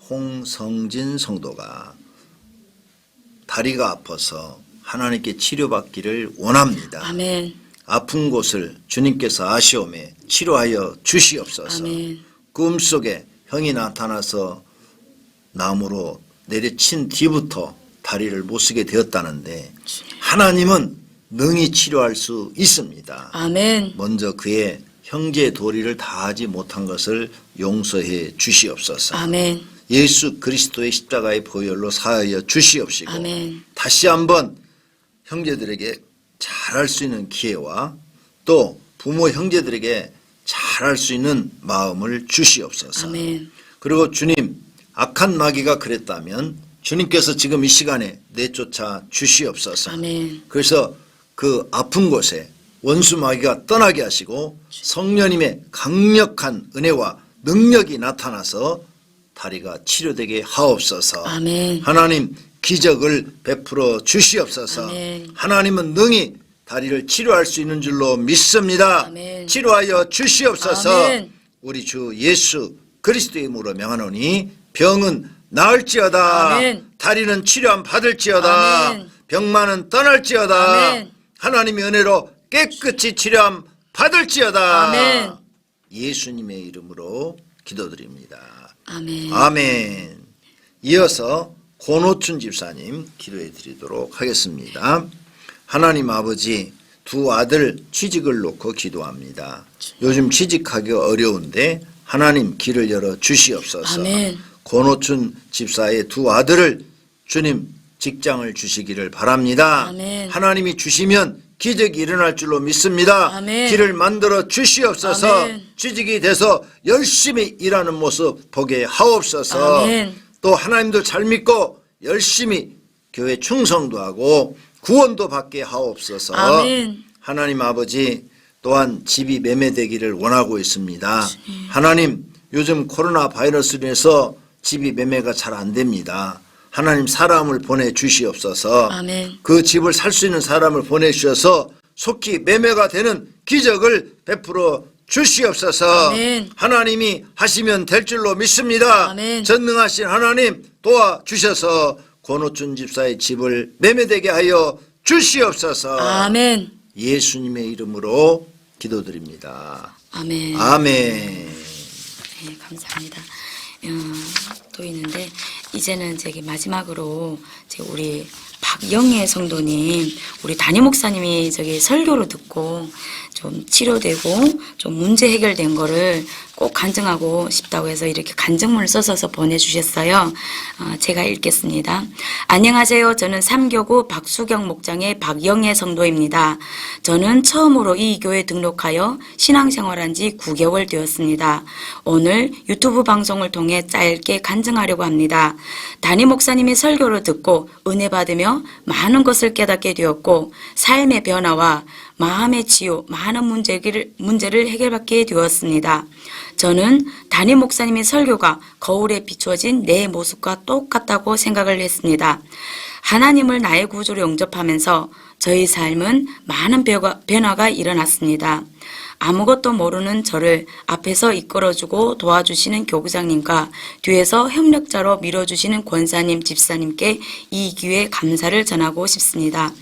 B: 홍성진 성도가 다리가 아파서 하나님께 치료받기를 원합니다.
A: 아멘.
B: 아픈 곳을 주님께서 아시오매 치료하여 주시옵소서.
A: 아멘.
B: 꿈속에 형이 나타나서 나무로 내려친 뒤부터 다리를 못 쓰게 되었다는데 하나님은 능히 치료할 수 있습니다.
A: 아멘.
B: 먼저 그의 형제 도리를 다하지 못한 것을 용서해 주시옵소서.
A: 아멘.
B: 예수 그리스도의 십자가의 보혈로 사하여 주시옵시고
A: 아멘.
B: 다시 한번 형제들에게 잘할 수 있는 기회와 또 부모 형제들에게 잘할 수 있는 마음을 주시옵소서.
A: 아멘.
B: 그리고 주님, 악한 마귀가 그랬다면 주님께서 지금 이 시간에 내쫓아 주시옵소서.
A: 아멘.
B: 그래서 그 아픈 곳에 원수 마귀가 떠나게 하시고 성령님의 강력한 은혜와 능력이 나타나서 다리가 치료되게 하옵소서.
A: 아멘.
B: 하나님 기적을 베풀어 주시옵소서.
A: 아멘.
B: 하나님은 능히 다리를 치료할 수 있는 줄로 믿습니다.
A: 아멘.
B: 치료하여 주시옵소서.
A: 아멘.
B: 우리 주 예수 그리스도의 이름으로 명하노니 병은 나을지어다.
A: 아멘.
B: 다리는 치료함 받을지어다.
A: 아멘.
B: 병만은 떠날지어다.
A: 아멘.
B: 하나님의 은혜로 깨끗이 치료함 받을지어다.
A: 아멘.
B: 예수님의 이름으로 기도드립니다.
A: 아멘.
B: 아멘. 이어서 권호춘 집사님 기도해 드리도록 하겠습니다. 하나님 아버지, 두 아들 취직을 놓고 기도합니다. 요즘 취직하기 어려운데 하나님 길을 열어 주시옵소서.
A: 아멘.
B: 권호춘 집사의 두 아들을 주님 직장을 주시기를 바랍니다.
A: 아멘.
B: 하나님이 주시면 기적이 일어날 줄로 믿습니다.
A: 아멘.
B: 길을 만들어 주시옵소서.
A: 아멘.
B: 취직이 돼서 열심히 일하는 모습 보게 하옵소서.
A: 아멘.
B: 또 하나님도 잘 믿고 열심히 교회 충성도 하고 구원도 받게 하옵소서.
A: 아멘.
B: 하나님 아버지, 또한 집이 매매되기를 원하고 있습니다. 하나님, 요즘 코로나 바이러스로 인해서 집이 매매가 잘 안 됩니다. 하나님, 사람을 보내주시옵소서.
A: 아멘.
B: 그 집을 살 수 있는 사람을 보내주셔서 속히 매매가 되는 기적을 베풀어 주시옵소서.
A: 아멘.
B: 하나님이 하시면 될 줄로 믿습니다.
A: 아멘.
B: 전능하신 하나님 도와주셔서 권호춘 집사의 집을 매매되게 하여 주시옵소서.
A: 아멘.
B: 예수님의 이름으로 기도드립니다.
A: 아멘.
B: 아멘.
A: 네, 감사합니다. 또 있는데 이제는 저기 마지막으로 우리 박영애 성도님, 우리 담임 목사님이 저기 설교를 듣고 좀 치료되고 좀 문제 해결된 거를 꼭 간증하고 싶다고 해서 이렇게 간증문을 써서 보내주셨어요. 제가 읽겠습니다. 안녕하세요. 저는 3교구 박수경 목장의 박영애 성도입니다. 저는 처음으로 이 교회에 등록하여 신앙생활한 지 9개월 되었습니다. 오늘 유튜브 방송을 통해 짧게 간증하려고 합니다. 담임 목사님이 설교를 듣고 은혜 받으며 많은 것을 깨닫게 되었고 삶의 변화와 마음의 치유, 많은 문제를 해결받게 되었습니다. 저는 담임 목사님의 설교가 거울에 비추어진 내 모습과 똑같다고 생각을 했습니다. 하나님을 나의 구주로 영접하면서 저희 삶은 많은 변화가 일어났습니다. 아무것도 모르는 저를 앞에서 이끌어주고 도와주시는 교구장님과 뒤에서 협력자로 밀어주시는 권사님, 집사님께 이 기회에 감사를 전하고 싶습니다.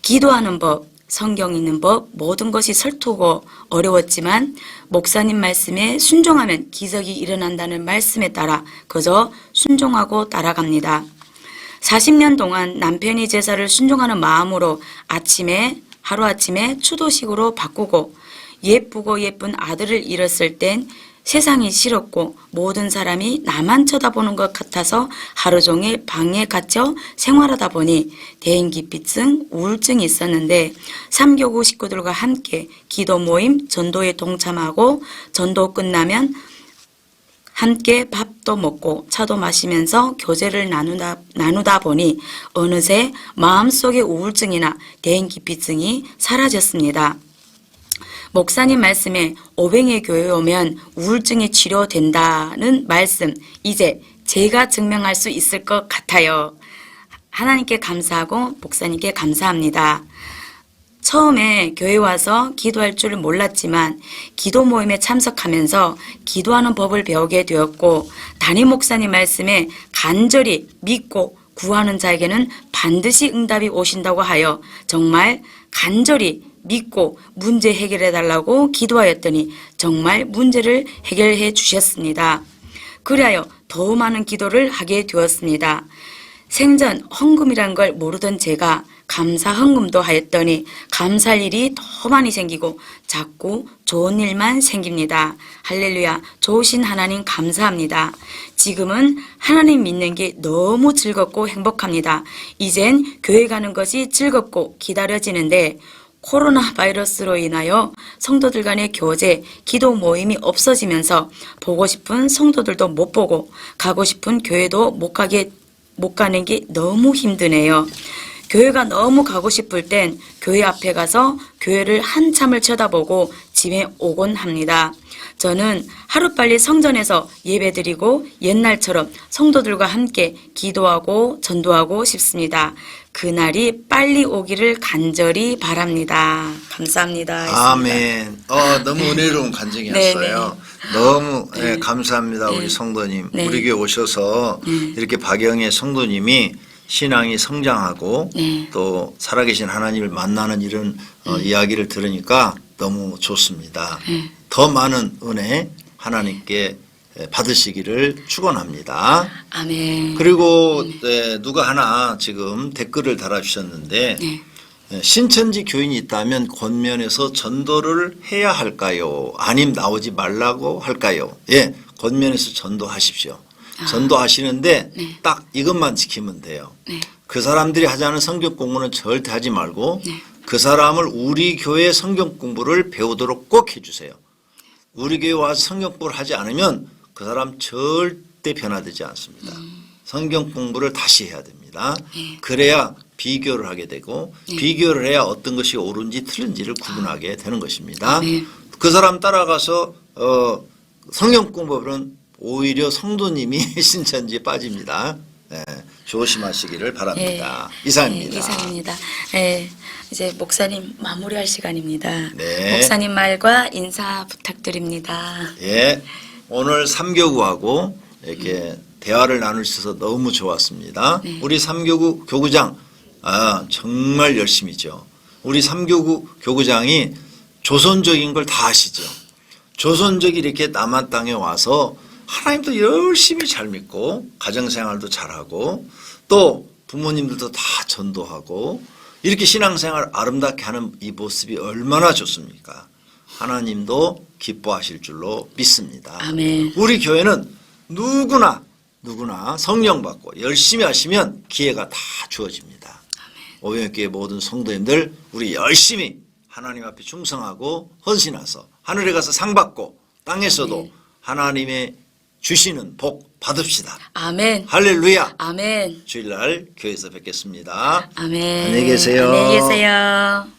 A: 기도하는 법, 성경 읽는 법, 모든 것이 설투고 어려웠지만 목사님 말씀에 순종하면 기적이 일어난다는 말씀에 따라 그저 순종하고 따라갑니다. 40년 동안 남편이 제사를 순종하는 마음으로 하루아침에 추도식으로 바꾸고 예쁘고 예쁜 아들을 잃었을 땐 세상이 싫었고 모든 사람이 나만 쳐다보는 것 같아서 하루 종일 방에 갇혀 생활하다 보니 대인기피증, 우울증이 있었는데 3교구 식구들과 함께 기도 모임, 전도에 동참하고 전도 끝나면 함께 밥도 먹고 차도 마시면서 교제를 나누다 보니 어느새 마음속의 우울증이나 대인기피증이 사라졌습니다. 목사님 말씀에 오병의 교회에 오면 우울증이 치료된다는 말씀, 이제 제가 증명할 수 있을 것 같아요. 하나님께 감사하고 목사님께 감사합니다. 처음에 교회 와서 기도할 줄 몰랐지만 기도 모임에 참석하면서 기도하는 법을 배우게 되었고 담임 목사님 말씀에 간절히 믿고 구하는 자에게는 반드시 응답이 오신다고 하여 정말 간절히 믿고 문제 해결해 달라고 기도하였더니 정말 문제를 해결해 주셨습니다. 그리하여 더 많은 기도를 하게 되었습니다. 생전 헌금이란 걸 모르던 제가 감사 헌금도 하였더니 감사할 일이 더 많이 생기고 자꾸 좋은 일만 생깁니다. 할렐루야. 좋으신 하나님 감사합니다. 지금은 하나님 믿는 게 너무 즐겁고 행복합니다. 이젠 교회 가는 것이 즐겁고 기다려지는데 코로나 바이러스로 인하여 성도들 간의 교제, 기도 모임이 없어지면서 보고 싶은 성도들도 못 보고 가고 싶은 교회도 못 가는 게 너무 힘드네요. 교회가 너무 가고 싶을 땐 교회 앞에 가서 교회를 한참을 쳐다보고 집에 오곤 합니다. 저는 하루빨리 성전에서 예배드리고 옛날처럼 성도들과 함께 기도하고 전도하고 싶습니다. 그날이 빨리 오기를 간절히 바랍니다. 감사합니다. 했습니다.
B: 아멘. 너무 은혜로운 간증이었어요. 너무 감사합니다. 우리 성도님.
A: 네.
B: 우리 교회 오셔서 이렇게 박영애 성도님이 신앙이 성장하고 또 살아계신 하나님을 만나는 이런 이야기를 들으니까 너무 좋습니다. 더 많은 은혜 하나님께 받으시기를 축원합니다.
A: 아멘.
B: 그리고 누가 하나 지금 댓글을 달아주셨는데 신천지 교인이 있다면 권면에서 전도를 해야 할까요? 아님 나오지 말라고 할까요? 예, 권면에서 전도하십시오. 전도하시는데 딱 이것만 지키면 돼요. 그 사람들이 하자는 성경 공부는 절대 하지 말고 그 사람을 우리 교회 성경 공부를 배우도록 꼭 해주세요. 우리 교회 와서 성경 공부를 하지 않으면 그 사람 절대 변화되지 않습니다. 성경 공부를 다시 해야 됩니다. 그래야 비교를 하게 되고 비교를 해야 어떤 것이 옳은지 틀린지를 구분하게 되는 것입니다. 그 사람 따라가서 성경 공부는 오히려 성도님이 신천지에 빠집니다. 조심하시기를 바랍니다. 이상입니다.
A: 이상입니다. 이제 목사님 마무리할 시간입니다.
B: 네.
A: 목사님 말과 인사 부탁드립니다.
B: 예, 오늘 삼교구하고 이렇게 대화를 나눌 수 있어서 너무 좋았습니다. 우리 삼교구 교구장 정말 열심히죠. 우리 삼교구 교구장이 조선적인 걸 다 아시죠. 조선적이 이렇게 남한 땅에 와서 하나님도 열심히 잘 믿고 가정생활도 잘하고 또 부모님들도 다 전도하고 이렇게 신앙생활 아름답게 하는 이 모습이 얼마나 좋습니까? 하나님도 기뻐하실 줄로 믿습니다.
A: 아멘.
B: 우리 교회는 누구나 성령 받고 열심히 하시면 기회가 다 주어집니다. 오병교회 모든 성도님들 우리 열심히 하나님 앞에 충성하고 헌신해서 하늘에 가서 상 받고 땅에서도 하나님의 주시는 복 받읍시다.
A: 아멘.
B: 할렐루야.
A: 아멘.
B: 주일날 교회에서 뵙겠습니다.
A: 아멘.
B: 안녕히 계세요.
A: 안녕히 계세요.